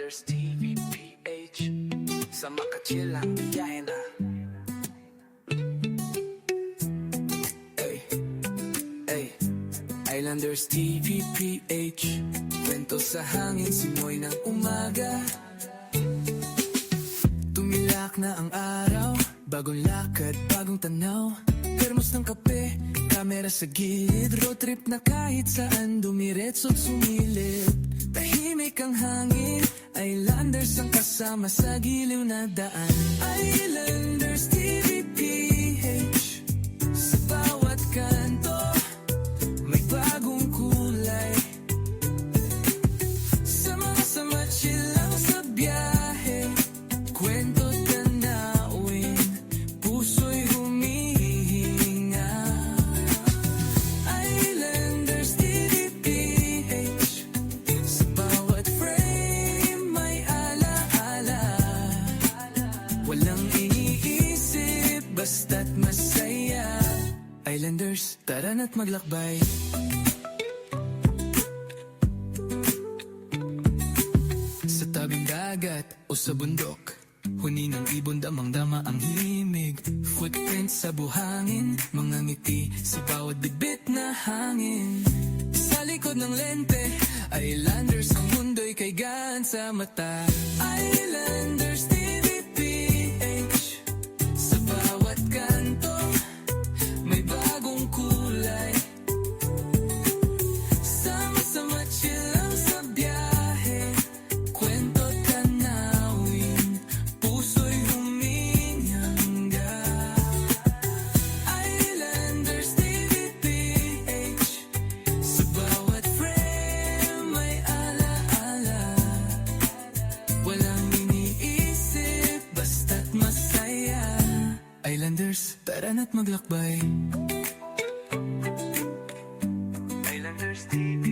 Islanders TV PH. Sa makachill lang biyahe na. Islanders TV PH. Kwento sa hangin, simoy ng umaga. Tumilak na ang araw, bagong lakad, bagong tanaw. Termos ng kape, kamera sa gilid. Road trip na kahit saan, dumiretso't sumilip. Tahimik ang hangin, Islanders ang kasama sa giliw na daan. Islanders TV PH. Sa bawat kanto may bagong kulay. Sama-sama chill lang sa biyahe, kwento't tanawin, puso'y humihinga. Islanders TVPH. Sa bawat frame may alaala. Walang iniisip, basta't masaya. Islanders, tara na't maglakbay. Sa tabing dagat o sa bundok, huni ng ibon, damang-dama ang himig. Footprints sa buhangin, mga ngiti sa bawat bitbit na hangin. Sa likod ng lente, Islanders, ang mundo'y kaigaan sa mata. Islanders TVPH. Sa bawat kanto may bagong kulay. Sama-sama chill lang sa biyahe, kwento't tanawin, puso'y humihingga. Islanders TVPH. Sa bawat frame may alaala. Walang iniisip, basta't masaya. Islanders, tara na't maglakbay. Islanders TV